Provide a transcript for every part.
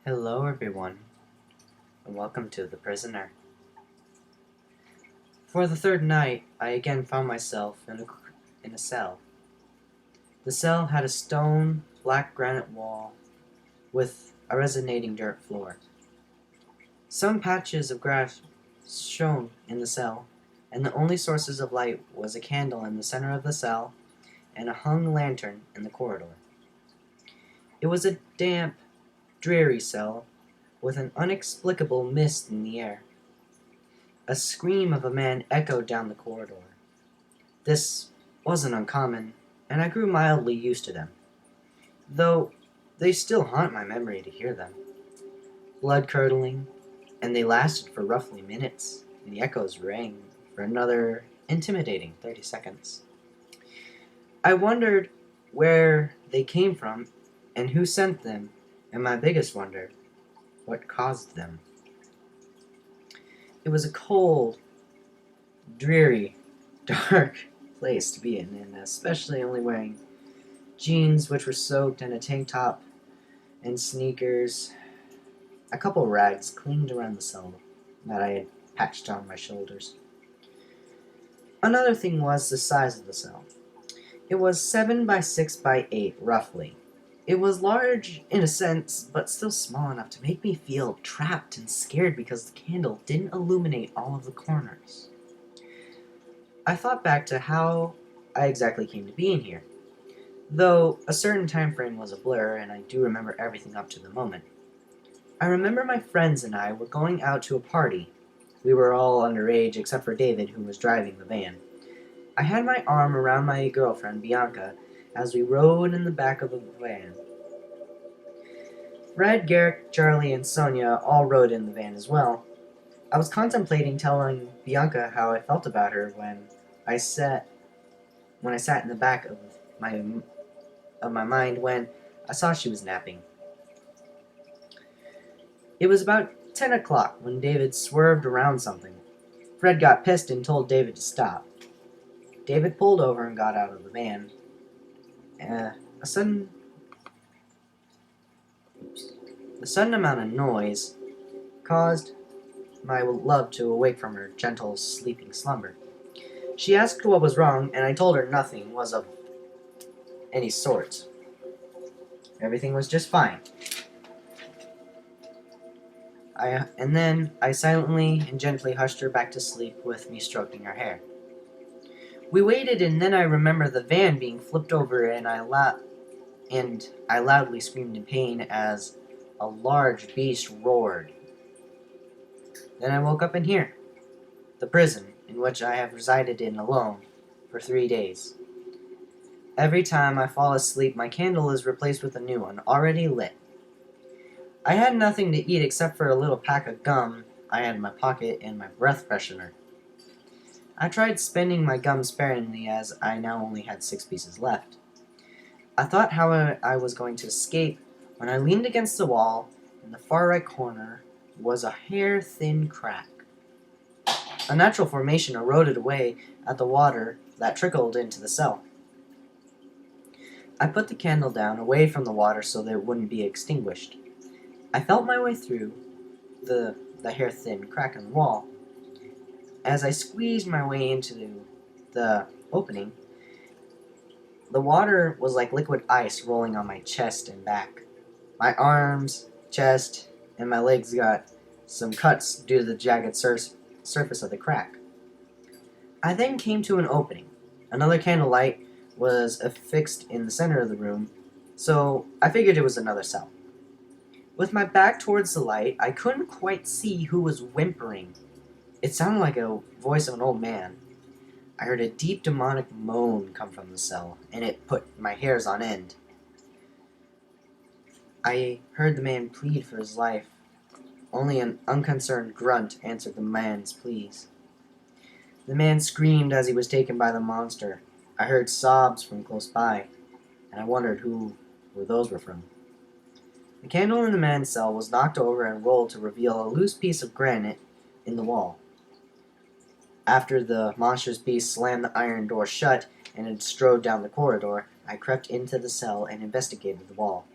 Hello everyone, and welcome to The Prisoner. For the third night, I again found myself in a cell. The cell had a stone, black granite wall with a resonating dirt floor. Some patches of grass shone in the cell, and the only sources of light was a candle in the center of the cell and a hung lantern in the corridor. It was a damp, dreary cell with an inexplicable mist in the air. A scream of a man echoed down the corridor. This wasn't uncommon, and I grew mildly used to them, though they still haunt my memory to hear them. Blood-curdling, and they lasted for roughly minutes, and the echoes rang for another intimidating 30 seconds. I wondered where they came from and who sent them, and my biggest wonder, what caused them. It was a cold, dreary, dark place to be in, and especially only wearing jeans which were soaked and a tank top and sneakers. A couple rags clinged around the cell that I had patched on my shoulders. Another thing was the size of the cell. It was 7 by 6 by 8, roughly. It was large in a sense, but still small enough to make me feel trapped and scared because the candle didn't illuminate all of the corners. I thought back to how I exactly came to be in here, though a certain time frame was a blur and I do remember everything up to the moment. I remember my friends and I were going out to a party. We were all underage except for David, who was driving the van. I had my arm around my girlfriend, Bianca, as we rode in the back of the van. Fred, Garrick, Charlie, and Sonia all rode in the van as well. I was contemplating telling Bianca how I felt about her when I sat in the back of my mind when I saw she was napping. It was about 10 o'clock when David swerved around something. Fred got pissed and told David to stop. David pulled over and got out of the van. A sudden amount of noise caused my love to awake from her gentle, sleeping slumber. She asked what was wrong, and I told her nothing was of any sort. Everything was just fine. And then I silently and gently hushed her back to sleep with me stroking her hair. We waited, and then I remember the van being flipped over, and I loudly screamed in pain as a large beast roared. Then I woke up in here, the prison in which I have resided in alone for 3 days. Every time I fall asleep, my candle is replaced with a new one, already lit. I had nothing to eat except for a little pack of gum I had in my pocket and my breath freshener. I tried spending my gum sparingly as I now only had 6 pieces left. I thought how I was going to escape when I leaned against the wall. In the far right corner was a hair-thin crack. A natural formation eroded away at the water that trickled into the cell. I put the candle down away from the water so that it wouldn't be extinguished. I felt my way through the hair-thin crack in the wall. As I squeezed my way into the opening, the water was like liquid ice rolling on my chest and back. My arms, chest, and my legs got some cuts due to the jagged surface of the crack. I then came to an opening. Another candlelight was affixed in the center of the room, so I figured it was another cell. With my back towards the light, I couldn't quite see who was whimpering. It sounded like a voice of an old man. I heard a deep demonic moan come from the cell, and it put my hairs on end. I heard the man plead for his life. Only an unconcerned grunt answered the man's pleas. The man screamed as he was taken by the monster. I heard sobs from close by, and I wondered who those were from. The candle in the man's cell was knocked over and rolled to reveal a loose piece of granite in the wall. After the monstrous beast slammed the iron door shut and had strode down the corridor, I crept into the cell and investigated the wall.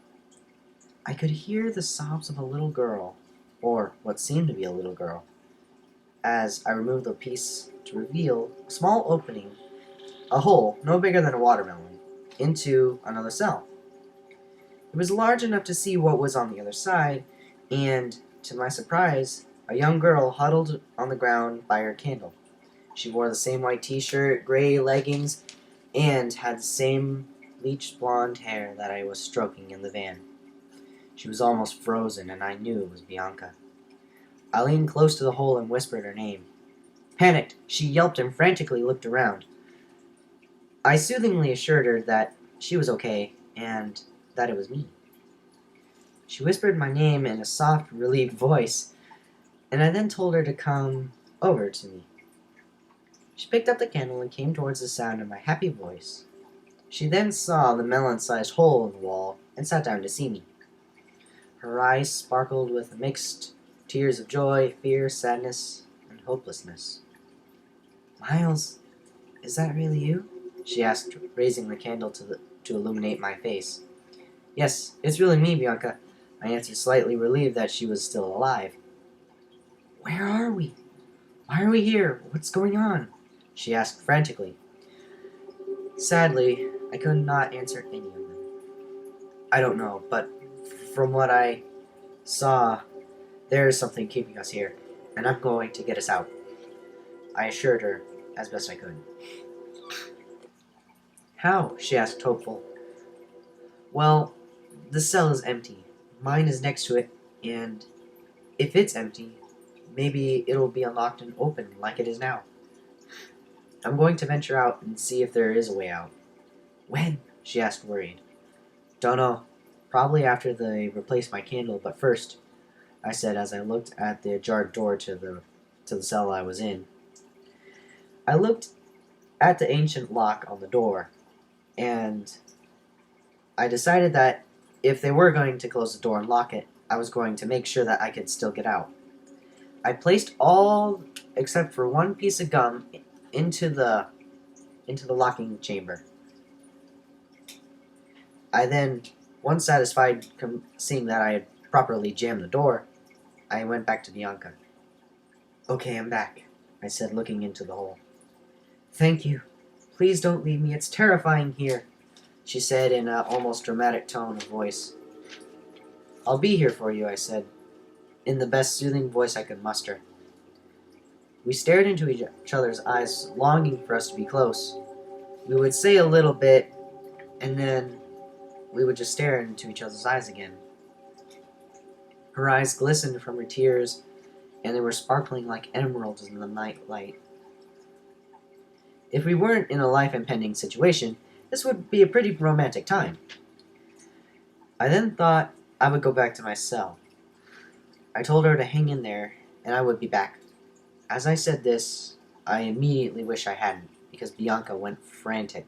I could hear the sobs of a little girl, or what seemed to be a little girl, as I removed the piece to reveal a small opening, a hole no bigger than a watermelon, into another cell. It was large enough to see what was on the other side, and, to my surprise, a young girl huddled on the ground by her candle. She wore the same white t-shirt, gray leggings, and had the same bleached blonde hair that I was stroking in the van. She was almost frozen, and I knew it was Bianca. I leaned close to the hole and whispered her name. Panicked, she yelped and frantically looked around. I soothingly assured her that she was okay, and that it was me. She whispered my name in a soft, relieved voice, and I then told her to come over to me. She picked up the candle and came towards the sound of my happy voice. She then saw the melon-sized hole in the wall and sat down to see me. Her eyes sparkled with mixed tears of joy, fear, sadness, and hopelessness. Miles, is that really you? She asked, raising the candle to illuminate my face. Yes, it's really me, Bianca, I answered, slightly relieved that she was still alive. Where are we? Why are we here? What's going on? She asked frantically. Sadly, I could not answer any of them. I don't know, but from what I saw, there is something keeping us here, and I'm going to get us out, I assured her as best I could. How? She asked, hopeful. Well, the cell is empty. Mine is next to it, and if it's empty, maybe it'll be unlocked and open like it is now. I'm going to venture out and see if there is a way out. When? She asked, worried. Dunno. Probably after they replace my candle, but first, I said as I looked at the ajar door to the cell I was in. I looked at the ancient lock on the door, and I decided that if they were going to close the door and lock it, I was going to make sure that I could still get out. I placed all except for one piece of gum into the locking chamber. I then, once satisfied seeing that I had properly jammed the door, I went back to Bianca. Okay, I'm back, I said, looking into the hole. Thank you. Please don't leave me. It's terrifying here, she said in an almost dramatic tone of voice. I'll be here for you, I said, in the best soothing voice I could muster. We stared into each other's eyes, longing for us to be close. We would say a little bit, and then we would just stare into each other's eyes again. Her eyes glistened from her tears, and they were sparkling like emeralds in the night light. If we weren't in a life-impending situation, this would be a pretty romantic time. I then thought I would go back to my cell. I told her to hang in there, and I would be back. As I said this, I immediately wish I hadn't, because Bianca went frantic.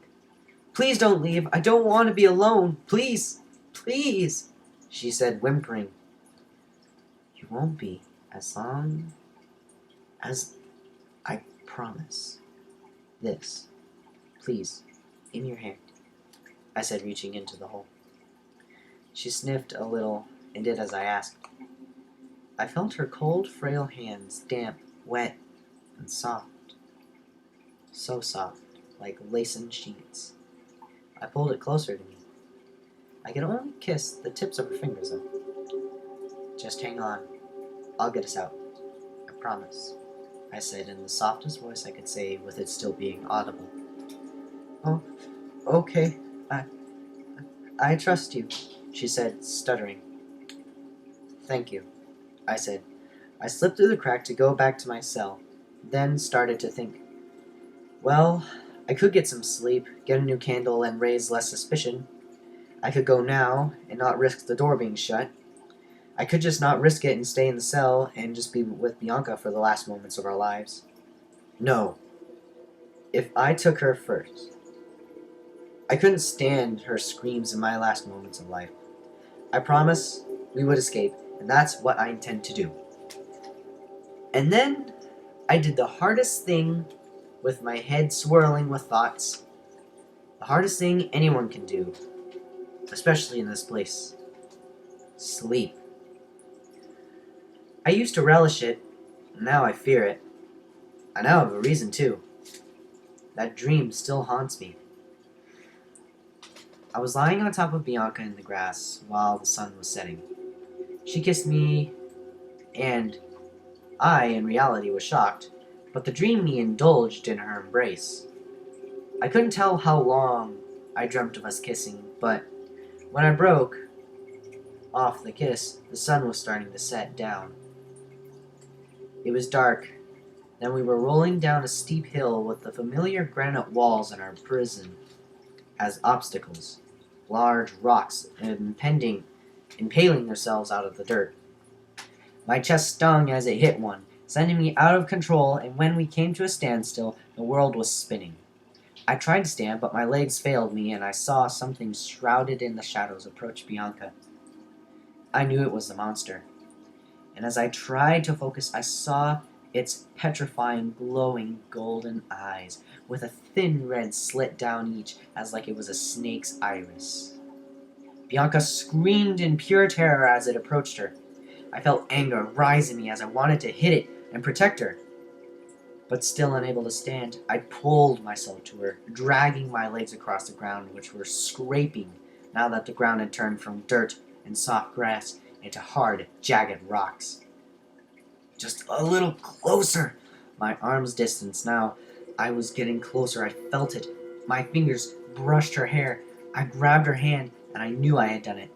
Please don't leave. I don't want to be alone. Please, please, she said, whimpering. You won't be, as long as I promise. This, please, in your hand, I said, reaching into the hole. She sniffed a little and did as I asked. I felt her cold, frail hands, damp, wet, and soft. So soft, like lacing sheets. I pulled it closer to me. I could only kiss the tips of her fingers, though. Just hang on. I'll get us out. I promise, I said in the softest voice I could say with it still being audible. Oh, okay. I trust you, she said, stuttering. Thank you, I said. I slipped through the crack to go back to my cell, then started to think. Well, I could get some sleep, get a new candle, and raise less suspicion. I could go now and not risk the door being shut. I could just not risk it and stay in the cell and just be with Bianca for the last moments of our lives. No. If I took her first, I couldn't stand her screams in my last moments of life. I promise we would escape, and that's what I intend to do. And then I did the hardest thing with my head swirling with thoughts. The hardest thing anyone can do, especially in this place. Sleep. I used to relish it, and now I fear it. I now have a reason, too. That dream still haunts me. I was lying on top of Bianca in the grass while the sun was setting. She kissed me, and I, in reality, was shocked, but the dream me indulged in her embrace. I couldn't tell how long I dreamt of us kissing, but when I broke off the kiss, the sun was starting to set down. It was dark. Then we were rolling down a steep hill with the familiar granite walls in our prison as obstacles, large rocks impaling themselves out of the dirt. My chest stung as it hit one, sending me out of control, and when we came to a standstill, the world was spinning. I tried to stand, but my legs failed me, and I saw something shrouded in the shadows approach Bianca. I knew it was the monster, and as I tried to focus, I saw its petrifying, glowing golden eyes, with a thin red slit down each, as like it was a snake's iris. Bianca screamed in pure terror as it approached her. I felt anger rise in me as I wanted to hit it and protect her. But still unable to stand, I pulled myself to her, dragging my legs across the ground, which were scraping now that the ground had turned from dirt and soft grass into hard, jagged rocks. Just a little closer! My arm's distance now. I was getting closer. I felt it. My fingers brushed her hair. I grabbed her hand, and I knew I had done it.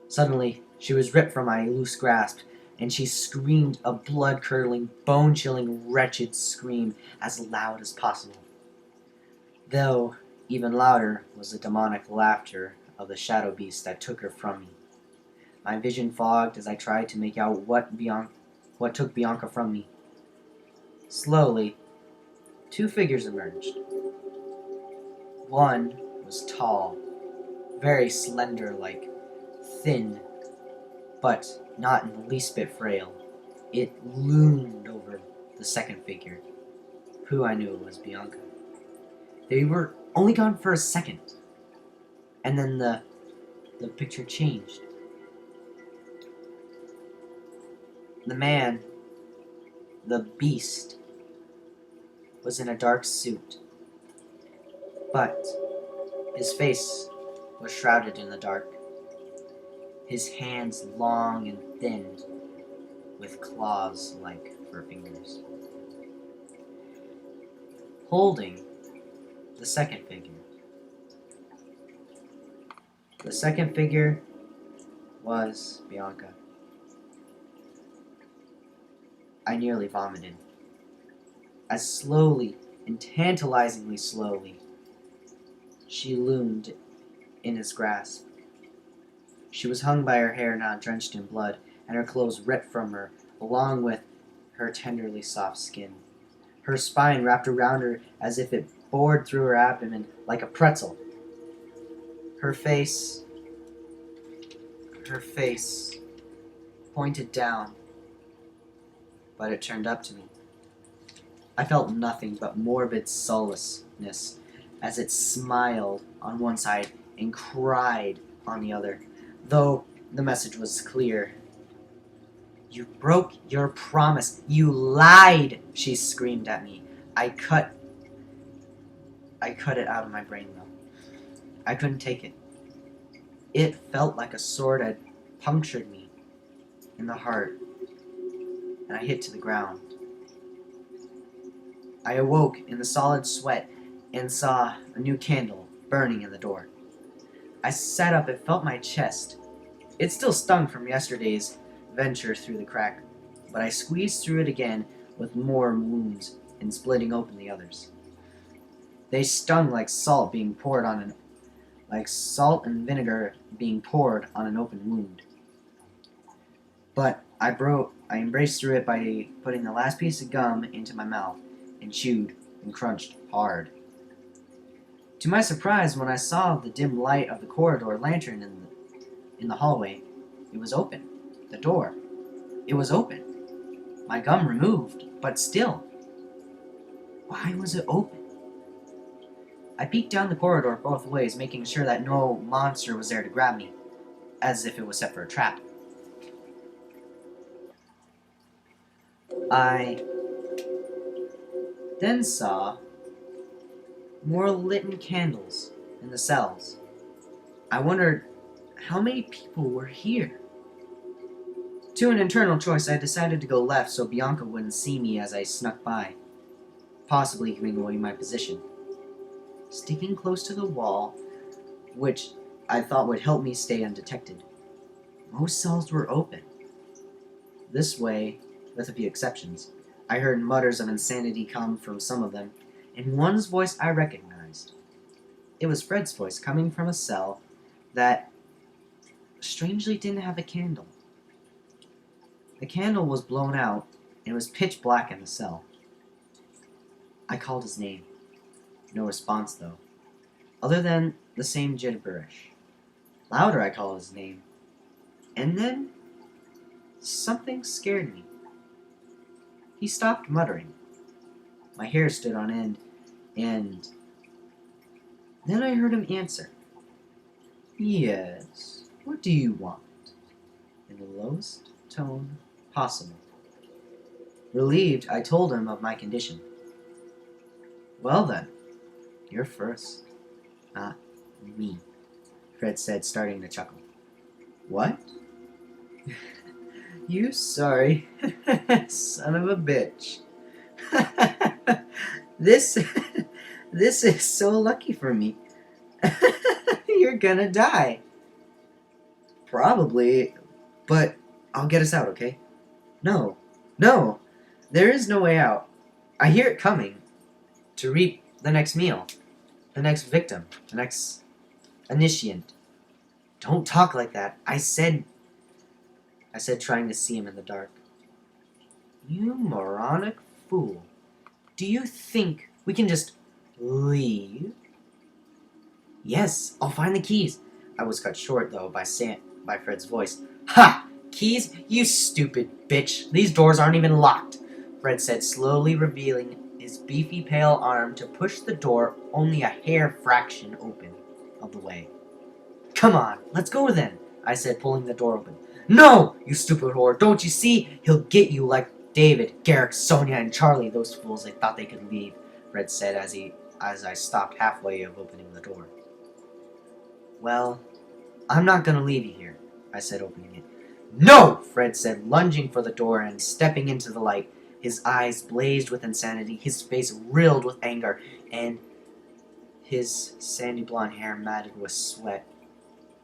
Suddenly, she was ripped from my loose grasp, and she screamed a blood-curdling, bone-chilling, wretched scream as loud as possible. Though even louder was the demonic laughter of the shadow beast that took her from me. My vision fogged as I tried to make out what took Bianca from me. Slowly, two figures emerged. One was tall, very slender-like, thin, but not in the least bit frail. It loomed over the second figure, who I knew was Bianca. They were only gone for a second, and then the picture changed. The man, the beast, was in a dark suit, but his face was shrouded in the dark, his hands long and thin, with claws like for fingers. Holding the second figure. The second figure was Bianca. I nearly vomited. As slowly and tantalizingly slowly, she loomed in his grasp. She was hung by her hair now drenched in blood, and her clothes ripped from her, along with her tenderly soft skin. Her spine wrapped around her as if it bored through her abdomen like a pretzel. Her face pointed down, but it turned up to me. I felt nothing but morbid soullessness as it smiled on one side and cried on the other, though the message was clear. "You broke your promise. You lied," she screamed at me. I cut it out of my brain, though. I couldn't take it. It felt like a sword had punctured me in the heart, and I hit to the ground. I awoke in the solid sweat and saw a new candle burning in the door. I sat up and felt my chest. It still stung from yesterday's venture through the crack, but I squeezed through it again with more wounds and splitting open the others. They stung like salt and vinegar being poured on an open wound. But I embraced through it by putting the last piece of gum into my mouth and chewed and crunched hard. To my surprise, when I saw the dim light of the corridor lantern in the hallway, it was open. The door, it was open. My gum removed, but still. Why was it open? I peeked down the corridor both ways, making sure that no monster was there to grab me. as if it was set for a trap. I then saw more lit candles in the cells. I wondered how many people were here. To an internal choice, I decided to go left so Bianca wouldn't see me as I snuck by, possibly giving away my position. Sticking close to the wall, which I thought would help me stay undetected. Most cells were open. This way, with a few exceptions, I heard mutters of insanity come from some of them, and one's voice I recognized. It was Fred's voice coming from a cell that strangely didn't have a candle. The candle was blown out, and it was pitch black in the cell. I called his name. No response, though, other than the same gibberish. Louder I called his name, and then something scared me. He stopped muttering. My hair stood on end, and then I heard him answer. "Yes, what do you want?" In the lowest tone possible. Relieved, I told him of my condition. "Well then, you're first, not me," Fred said, starting to chuckle. "What?" "You sorry son of a bitch." This is so lucky for me. You're gonna die. Probably, but I'll get us out, okay? No, there is no way out. I hear it coming. To reap the next meal, the next victim, the next initiant. Don't talk like that. I said, trying to see him in the dark. You moronic fool. Do you think we can just leave? Yes, I'll find the keys. I was cut short, though, by Fred's voice. Ha! Keys? You stupid bitch. These doors aren't even locked, Fred said, slowly revealing his beefy pale arm to push the door only a hair fraction open of the way. Come on, let's go then, I said, pulling the door open. No, you stupid whore, don't you see? He'll get you like David, Garrick, Sonia, and Charlie, those fools they thought they could leave, Fred said as I stopped halfway of opening the door. Well, I'm not gonna leave you here, I said, opening it. No, Fred said, lunging for the door and stepping into the light. His eyes blazed with insanity, his face rilled with anger, and his sandy blonde hair matted with sweat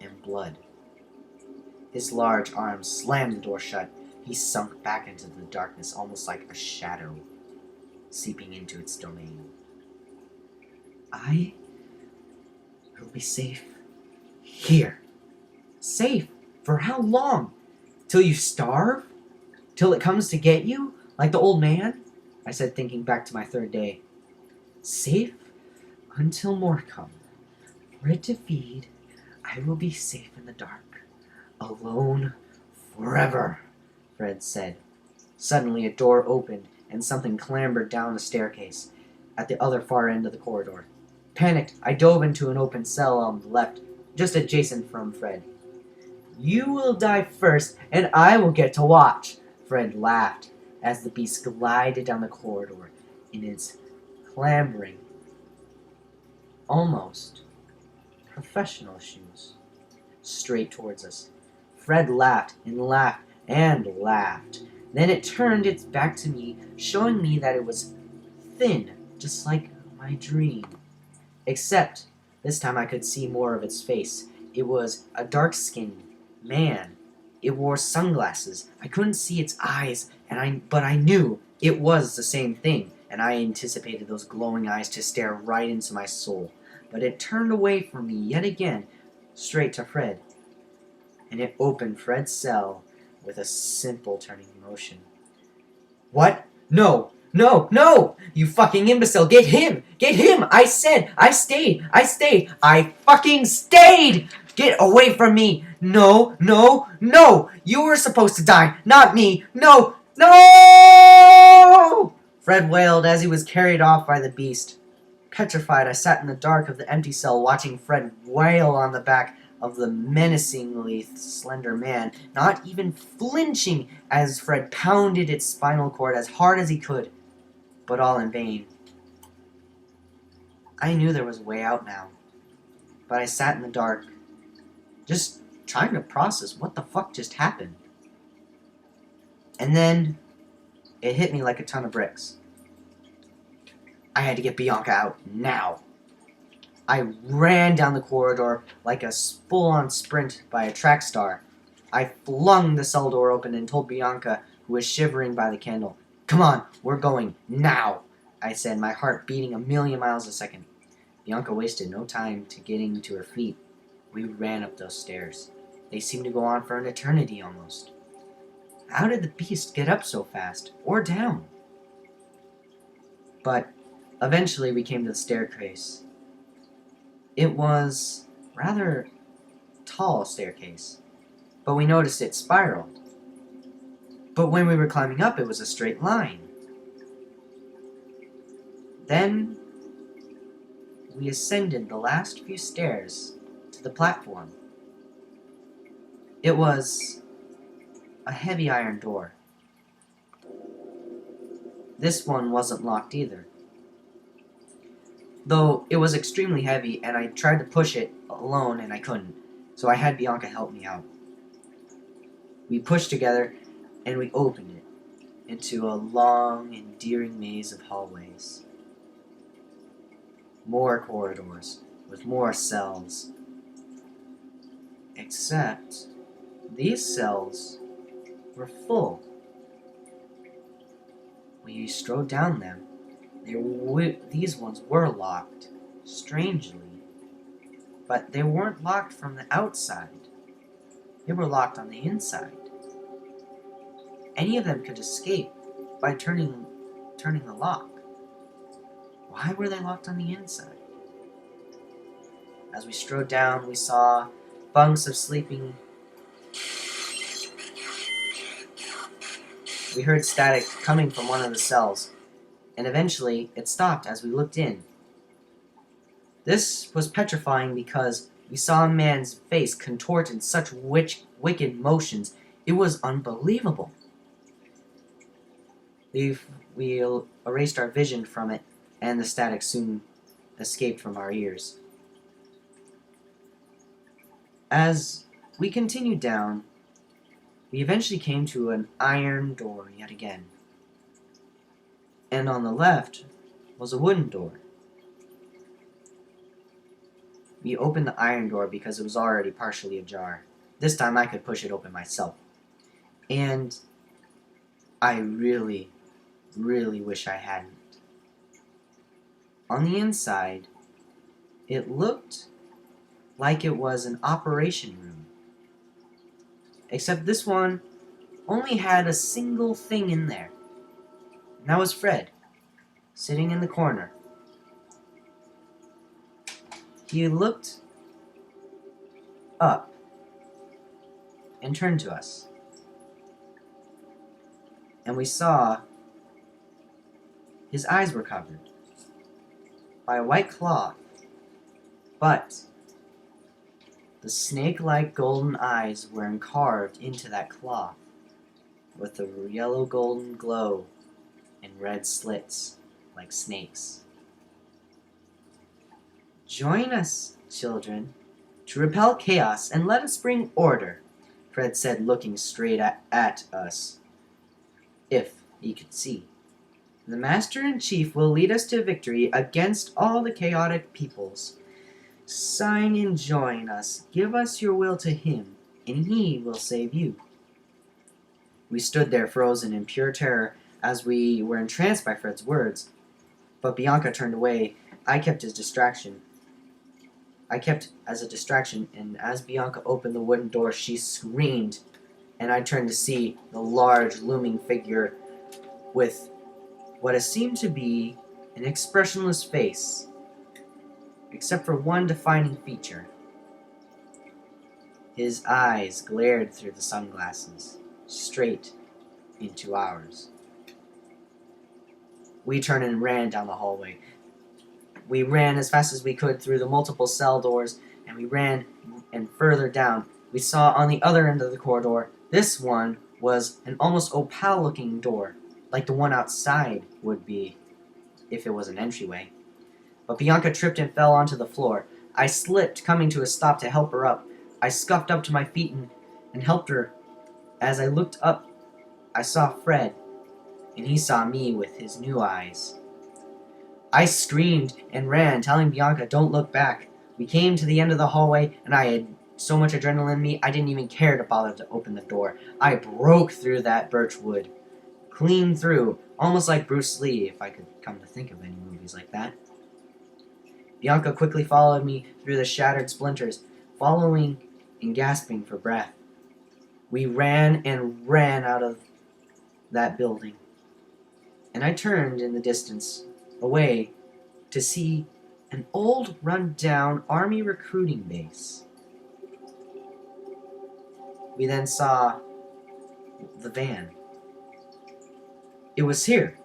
and blood. His large arms slammed the door shut. He sunk back into the darkness, almost like a shadow, seeping into its domain. I will be safe here. Safe? For how long? Till you starve? Till it comes to get you? Like the old man? I said, thinking back to my third day. Safe until more come. For it to feed, I will be safe in the dark. Alone forever, Fred said. Suddenly a door opened and something clambered down the staircase at the other far end of the corridor. Panicked, I dove into an open cell on the left, just adjacent from Fred. You will die first, and I will get to watch, Fred laughed as the beast glided down the corridor in its clambering, almost professional shoes, straight towards us. Fred laughed and laughed and laughed. Then it turned its back to me, showing me that it was thin, just like my dream. Except, this time I could see more of its face. It was a dark-skinned man. It wore sunglasses. I couldn't see its eyes, but I knew it was the same thing, and I anticipated those glowing eyes to stare right into my soul. But it turned away from me yet again, straight to Fred. And it opened Fred's cell with a simple turning motion. What? No! No! No! You fucking imbecile! Get him! Get him! I said! I stayed! I fucking stayed! Get away from me! No! No! No! You were supposed to die, not me! No! No! Fred wailed as he was carried off by the beast. Petrified, I sat in the dark of the empty cell watching Fred wail on the back of the menacingly slender man, not even flinching as Fred pounded its spinal cord as hard as he could, but all in vain. I knew there was a way out now, but I sat in the dark, just trying to process what the fuck just happened. And then it hit me like a ton of bricks. I had to get Bianca out now. I ran down the corridor like a full-on sprint by a track star. I flung the cell door open and told Bianca, who was shivering by the candle, "Come on, we're going, now," I said, my heart beating a million miles a second. Bianca wasted no time to getting to her feet. We ran up those stairs. They seemed to go on for an eternity almost. How did the beast get up so fast? Or down? But eventually we came to the staircase. It was rather tall staircase, but we noticed it spiraled. But when we were climbing up, it was a straight line. Then we ascended the last few stairs to the platform. It was a heavy iron door. This one wasn't locked either, though it was extremely heavy, and I tried to push it alone and I couldn't, so I had Bianca help me out. We pushed together and we opened it into a long, endearing maze of hallways. More corridors with more cells. Except these cells were full. When you strode down them, these ones were locked, strangely. But they weren't locked from the outside. They were locked on the inside. Any of them could escape by turning the lock. Why were they locked on the inside? As we strode down, we saw bunks of sleeping. We heard static coming from one of the cells, and eventually it stopped as we looked in. This was petrifying because we saw a man's face contort in such wicked motions. It was unbelievable. We erased our vision from it, and the static soon escaped from our ears. As we continued down, we eventually came to an iron door yet again. And on the left was a wooden door. We opened the iron door because it was already partially ajar. This time I could push it open myself. And I really, really wish I hadn't. On the inside, it looked like it was an operation room. Except this one only had a single thing in there. And that was Fred, sitting in the corner. He looked up and turned to us. And we saw his eyes were covered by a white cloth, but the snake-like golden eyes were carved into that cloth with a yellow golden glow and red slits like snakes. "Join us, children, to repel chaos and let us bring order," Fred said, looking straight at us, if he could see. "The Master-in-Chief will lead us to victory against all the chaotic peoples. Sign and join us. Give us your will to him, and he will save you." We stood there frozen in pure terror as we were entranced by Fred's words. But Bianca turned away. I kept as a distraction, and as Bianca opened the wooden door, she screamed, and I turned to see the large, looming figure with what seemed to be an expressionless face, except for one defining feature. His eyes glared through the sunglasses, straight into ours. We turned and ran down the hallway. We ran as fast as we could through the multiple cell doors, and we ran and further down, we saw on the other end of the corridor, this one was an almost opal-looking door, like the one outside would be if it was an entryway. But Bianca tripped and fell onto the floor. I slipped, coming to a stop to help her up. I scuffed up to my feet and helped her. As I looked up, I saw Fred, and he saw me with his new eyes. I screamed and ran, telling Bianca, "Don't look back." We came to the end of the hallway, and I had so much adrenaline in me, I didn't even care to bother to open the door. I broke through that birch wood. Clean through, almost like Bruce Lee, if I could come to think of any movies like that. Bianca quickly followed me through the shattered splinters, following and gasping for breath. We ran and ran out of that building, and I turned in the distance, away, to see an old, run-down army recruiting base. We then saw the van. It was here.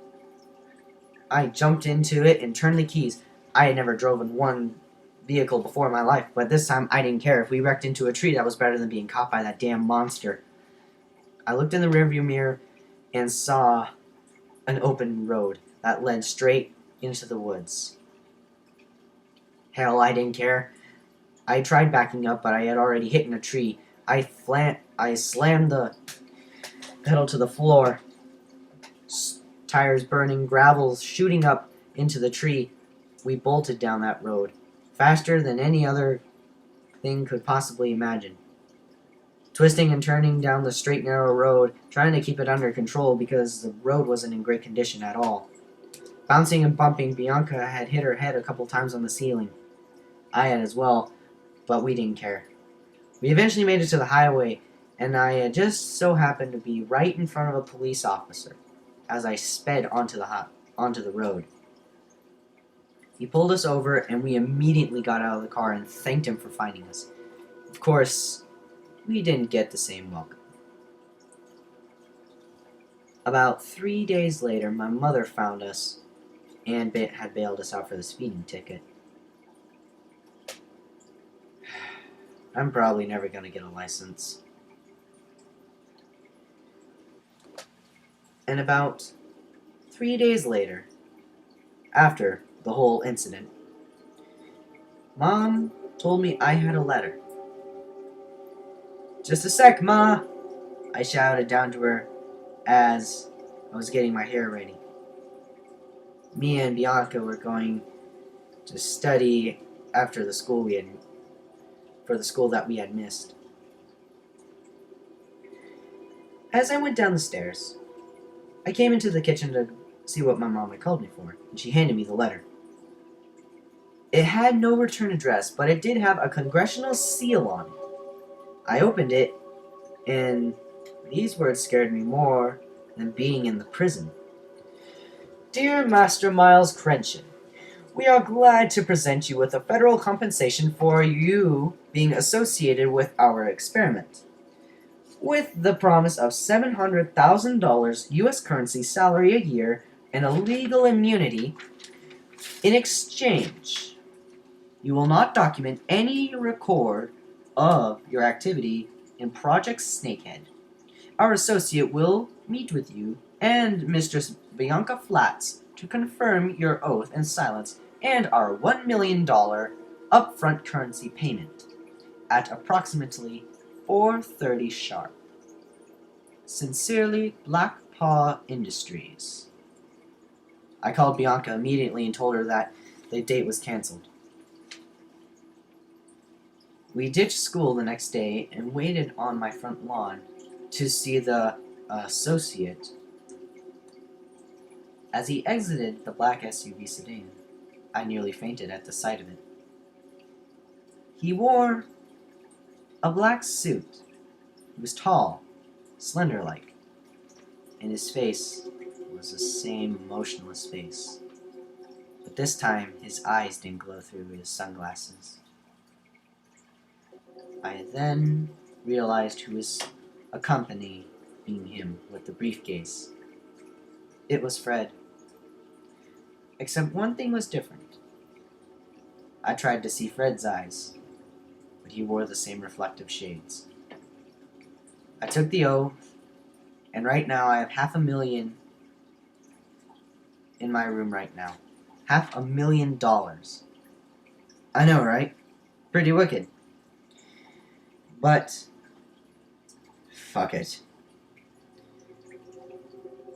I jumped into it and turned the keys. I had never driven one vehicle before in my life, but this time I didn't care. If we wrecked into a tree, that was better than being caught by that damn monster. I looked in the rearview mirror and saw an open road that led straight into the woods. Hell, I didn't care. I tried backing up, but I had already hit a tree. I slammed the pedal to the floor. Tires burning, gravel shooting up into the tree. We bolted down that road, faster than any other thing could possibly imagine. Twisting and turning down the straight, narrow road, trying to keep it under control because the road wasn't in great condition at all. Bouncing and bumping, Bianca had hit her head a couple times on the ceiling. I had as well, but we didn't care. We eventually made it to the highway, and I had just so happened to be right in front of a police officer as I sped onto the road. He pulled us over, and we immediately got out of the car and thanked him for finding us. Of course, we didn't get the same welcome. About 3 days later, my mother found us and had bailed us out for the speeding ticket. I'm probably never going to get a license. And about 3 days later, after the whole incident, Mom told me I had a letter. "Just a sec, Ma!" I shouted down to her as I was getting my hair ready. Me and Bianca were going to study after the school for the school that we had missed. As I went down the stairs, I came into the kitchen to see what my mom had called me for, and she handed me the letter. It had no return address, but it did have a congressional seal on it. I opened it, and these words scared me more than being in the prison. "Dear Master Miles Crenshaw, we are glad to present you with a federal compensation for you being associated with our experiment, with the promise of $700,000 U.S. currency salary a year and a legal immunity in exchange. You will not document any record of your activity in Project Snakehead. Our associate will meet with you and Mistress Bianca Flats to confirm your oath and silence and our $1 million upfront currency payment at approximately 4:30 sharp. Sincerely, Black Paw Industries." I called Bianca immediately and told her that the date was canceled. We ditched school the next day and waited on my front lawn to see the associate. As he exited the black SUV sedan, I nearly fainted at the sight of it. He wore a black suit. He was tall, slender-like, and his face was the same motionless face. But this time, his eyes didn't glow through his sunglasses. I then realized who was accompanying him with the briefcase. It was Fred. Except one thing was different. I tried to see Fred's eyes, but he wore the same reflective shades. I took the oath, and right now I have $500,000 in my room right now. $500,000. I know, right? Pretty wicked. But fuck it.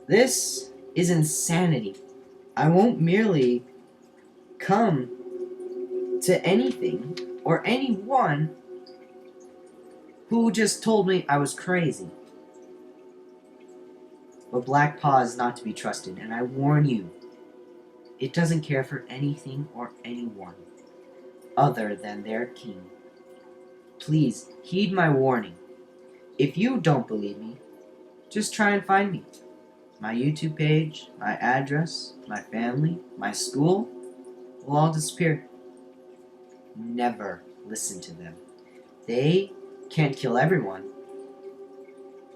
This is insanity. I won't merely come to anything or anyone who just told me I was crazy. But Black Paw is not to be trusted, and I warn you, it doesn't care for anything or anyone other than their king. Please, heed my warning. If you don't believe me, just try and find me. My YouTube page, my address, my family, my school will all disappear. Never listen to them. They can't kill everyone.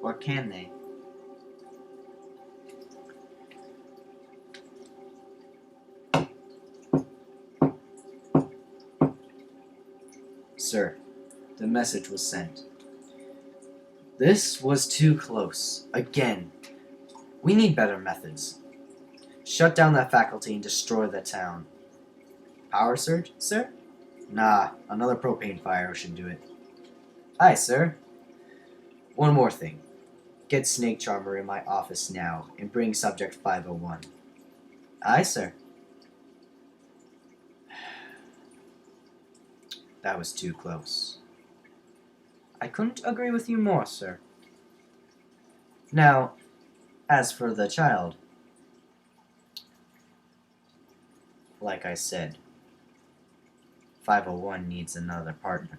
Or can they? Sir, the message was sent. This was too close. Again. We need better methods. Shut down that faculty and destroy the town. Power surge, sir? Nah, another propane fire should do it. Aye, sir. One more thing. Get Snake Charmer in my office now and bring Subject 501. Aye, sir. That was too close. I couldn't agree with you more, sir. Now, as for the child, like I said, 501 needs another partner.